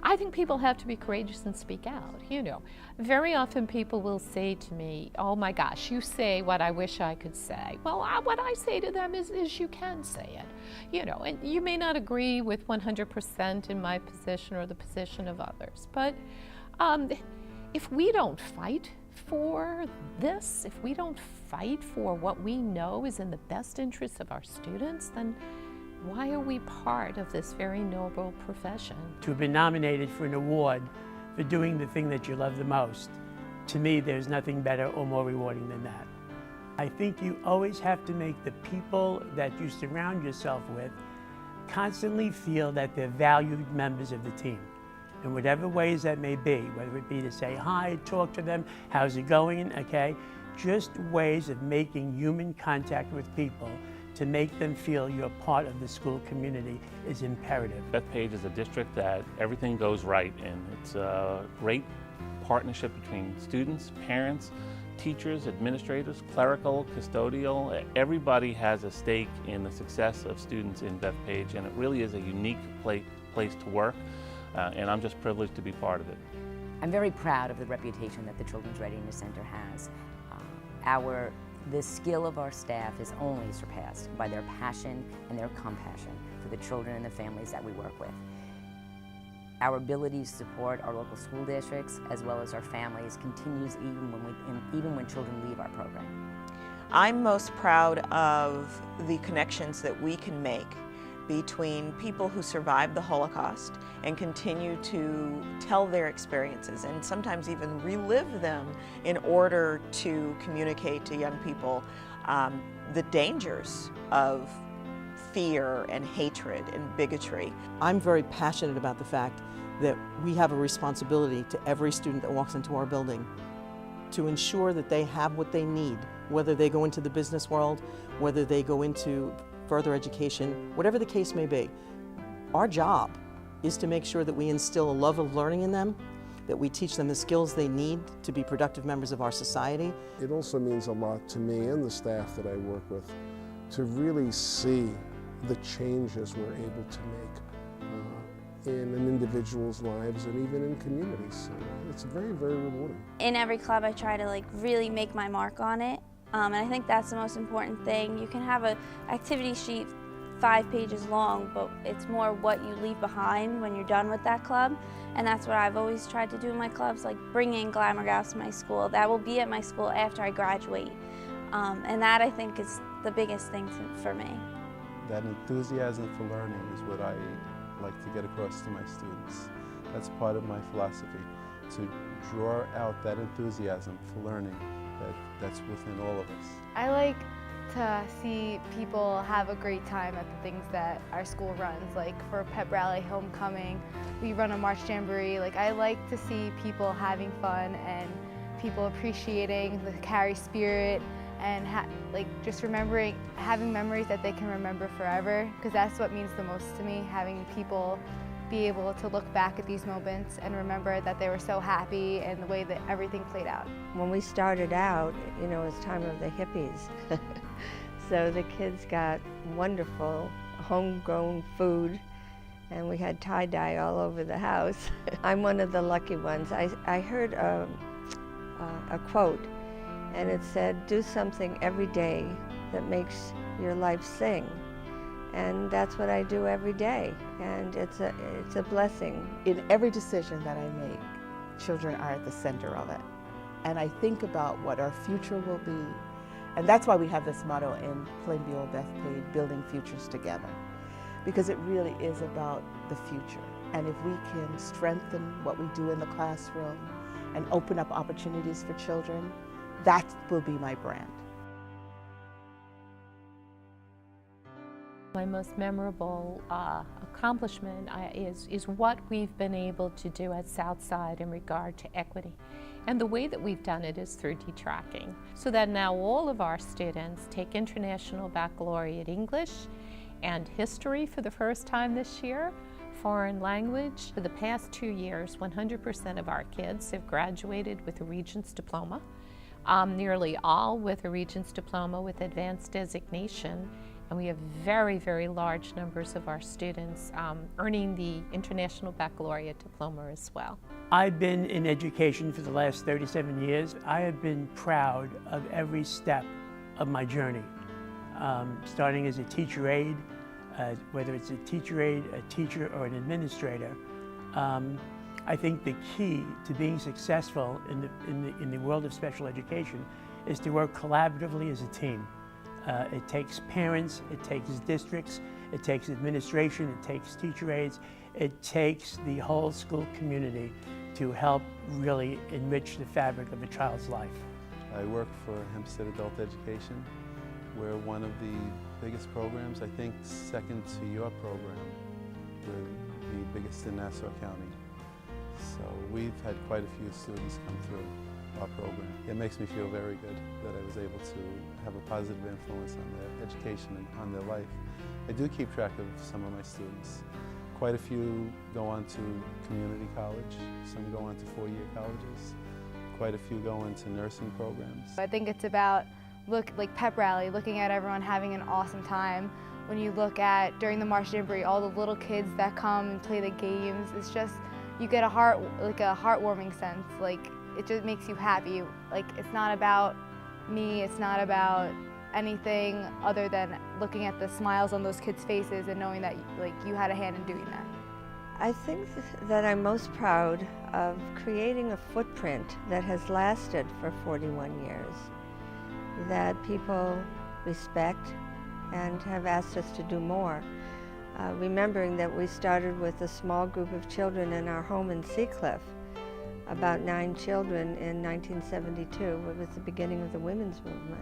I think people have to be courageous and speak out. You know, very often people will say to me, oh my gosh, you say what I wish I could say. Well, what I say to them is you can say it. You know, and you may not agree with 100% in my position or the position of others, but if we don't fight for this, if we don't fight for what we know is in the best interest of our students, then why are we part of this very noble profession? To have been nominated for an award for doing the thing that you love the most, to me, there's nothing better or more rewarding than that. I think you always have to make the people that you surround yourself with constantly feel that they're valued members of the team, in whatever ways that may be, whether it be to say hi, talk to them, how's it going, okay? Just ways of making human contact with people to make them feel you're part of the school community is imperative. Bethpage is a district that everything goes right in. It's a great partnership between students, parents, teachers, administrators, clerical, custodial. Everybody has a stake in the success of students in Bethpage, and it really is a unique place to work, and I'm just privileged to be part of it. I'm very proud of the reputation that the Children's Readiness Center has. The skill of our staff is only surpassed by their passion and their compassion for the children and the families that we work with. Our ability to support our local school districts as well as our families continues even when children leave our program. I'm most proud of the connections that we can make between people who survived the Holocaust and continue to tell their experiences and sometimes even relive them in order to communicate to young people the dangers of fear and hatred and bigotry. I'm very passionate about the fact that we have a responsibility to every student that walks into our building to ensure that they have what they need, whether they go into the business world, whether they go into further education, whatever the case may be. Our job is to make sure that we instill a love of learning in them, that we teach them the skills they need to be productive members of our society. It also means a lot to me and the staff that I work with to really see the changes we're able to make in an individual's lives and even in communities. It's very, very rewarding. In every club I try to really make my mark on it. And I think that's the most important thing. You can have an activity sheet 5 pages long, but it's more what you leave behind when you're done with that club. And that's what I've always tried to do in my clubs, like bring in Glamour Gals to my school. That will be at my school after I graduate. And that, I think, is the biggest thing for me. That enthusiasm for learning is what I like to get across to my students. That's part of my philosophy, to draw out that enthusiasm for learning that's within all of us. I like to see people have a great time at the things that our school runs, like for pep rally, homecoming, we run a March Jamboree. Like, I like to see people having fun and people appreciating the Carry spirit and just having memories that they can remember forever, because that's what means the most to me, having people be able to look back at these moments and remember that they were so happy and the way that everything played out. When we started out, it was time of the hippies. So the kids got wonderful homegrown food, and we had tie-dye all over the house. I'm one of the lucky ones. I heard a quote, and it said, do something every day that makes your life sing. And that's what I do every day, and it's a blessing. In every decision that I make, children are at the center of it. And I think about what our future will be. And that's why we have this motto in Plainview Bethpage, building futures together. Because it really is about the future. And if we can strengthen what we do in the classroom and open up opportunities for children, that will be my brand. My most memorable accomplishment is what we've been able to do at Southside in regard to equity. And the way that we've done it is through detracking, so that now all of our students take International Baccalaureate English and History for the first time this year, foreign language. For the past 2 years, 100% of our kids have graduated with a Regents diploma, nearly all with a Regents diploma with advanced designation. And we have very, very large numbers of our students earning the International Baccalaureate diploma as well. I've been in education for the last 37 years. I have been proud of every step of my journey, starting as a teacher aide, whether it's a teacher aide, a teacher, or an administrator. I think the key to being successful in the world of special education is to work collaboratively as a team. It takes parents, it takes districts, it takes administration, it takes teacher aides, it takes the whole school community to help really enrich the fabric of a child's life. I work for Hempstead Adult Education. We're one of the biggest programs, I think second to your program. We're the biggest in Nassau County. So we've had quite a few students come through our program. It makes me feel very good that I was able to have a positive influence on their education and on their life. I do keep track of some of my students. Quite a few go on to community college, some go on to four-year colleges. Quite a few go on to nursing programs. I think it's about, like pep rally, looking at everyone having an awesome time. When you look at, during the March Jamboree, all the little kids that come and play the games, it's just, you get a heartwarming sense. Like, it just makes you happy. Like, it's not about me, it's not about anything other than looking at the smiles on those kids' faces and knowing that you had a hand in doing that. I think that I'm most proud of creating a footprint that has lasted for 41 years, that people respect and have asked us to do more. Remembering that we started with a small group of children in our home in Seacliff, about 9 children in 1972. It was the beginning of the women's movement.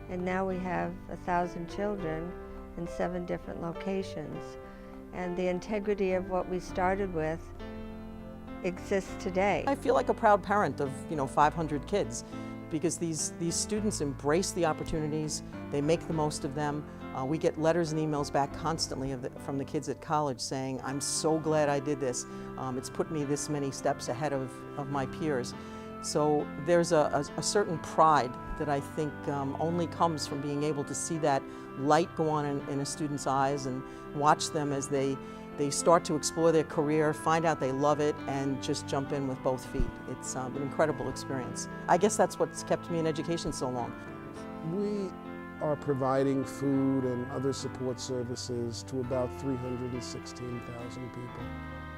And now we have 1,000 children in 7 different locations. And the integrity of what we started with exists today. I feel like a proud parent of 500 kids, because these students embrace the opportunities, they make the most of them. We get letters and emails back constantly from the kids at college saying, I'm so glad I did this. It's put me this many steps ahead of my peers. So there's a certain pride that I think only comes from being able to see that light go on in a student's eyes and watch them as they start to explore their career, find out they love it, and just jump in with both feet. It's an incredible experience. I guess that's what's kept me in education so long. We are providing food and other support services to about 316,000 people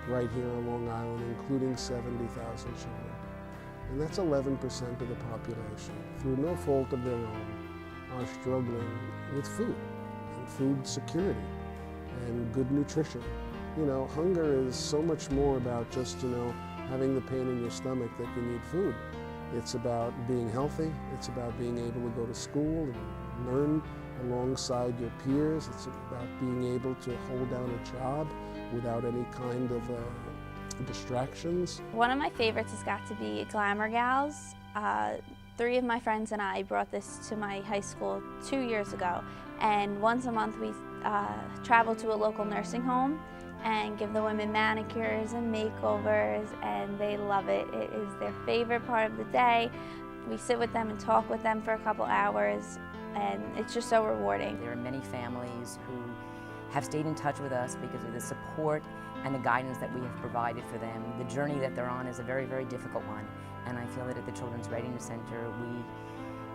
right here on Long Island, including 70,000 children. And that's 11% of the population, through no fault of their own, are struggling with food and food security and good nutrition. Hunger is so much more about just, having the pain in your stomach that you need food. It's about being healthy. It's about being able to go to school and learn alongside your peers. It's about being able to hold down a job without any kind of distractions. One of my favorites has got to be Glamour Gals. 3 of my friends and I brought this to my high school 2 years ago, and once a month we travel to a local nursing home and give the women manicures and makeovers, and they love it. It is their favorite part of the day. We sit with them and talk with them for a couple hours, and it's just so rewarding. There are many families who have stayed in touch with us because of the support and the guidance that we have provided for them. The journey that they're on is a very, very difficult one, and I feel that at the Children's Readiness Center,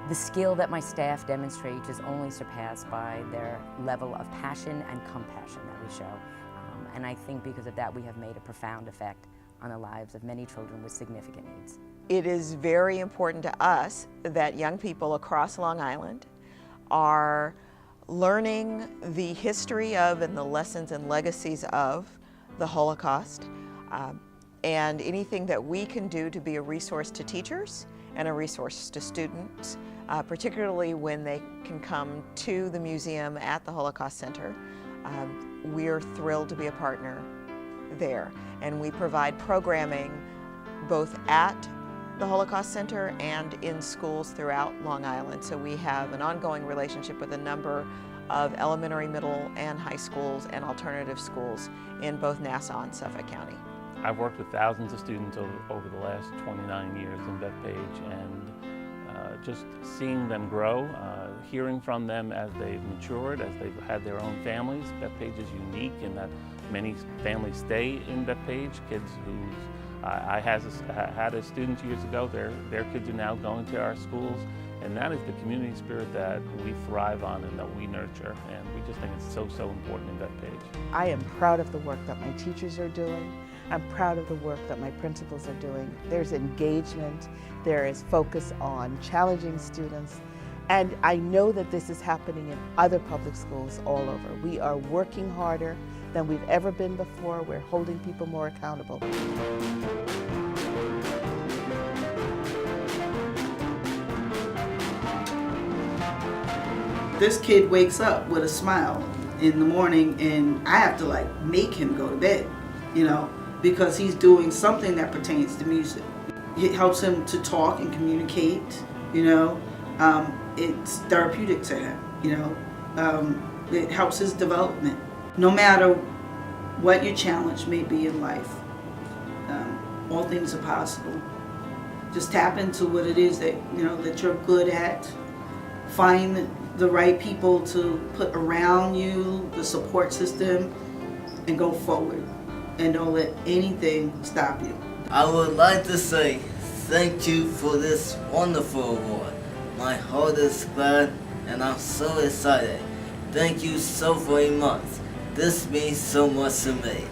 the skill that my staff demonstrates is only surpassed by their level of passion and compassion that we show. And I think because of that, we have made a profound effect on the lives of many children with significant needs. It is very important to us that young people across Long Island are learning the history of and the lessons and legacies of the Holocaust, and anything that we can do to be a resource to teachers and a resource to students, particularly when they can come to the museum at the Holocaust Center. We're thrilled to be a partner there, and we provide programming both at the Holocaust Center and in schools throughout Long Island. So we have an ongoing relationship with a number of elementary, middle, and high schools and alternative schools in both Nassau and Suffolk County. I've worked with thousands of students over the last 29 years in Bethpage, and just seeing them grow, hearing from them as they've matured, as they've had their own families. Bethpage is unique in that many families stay in Bethpage. Kids whose I had as students years ago, their kids are now going to our schools, and that is the community spirit that we thrive on and that we nurture, and we just think it's so important in Bethpage. I am proud of the work that my teachers are doing. I'm proud of the work that my principals are doing. There's engagement, there is focus on challenging students, and I know that this is happening in other public schools all over. We are working harder than we've ever been before. We're holding people more accountable. This kid wakes up with a smile in the morning, and I have to like make him go to bed, you know, because he's doing something that pertains to music. It helps him to talk and communicate, you know. It's therapeutic to him, you know. It helps his development. No matter what your challenge may be in life, all things are possible. Just tap into what it is that, you know, that you're good at. Find the right people to put around you, the support system, and go forward. And don't let anything stop you. I would like to say thank you for this wonderful award. My heart is glad and I'm so excited. Thank you so very much. This means so much to me.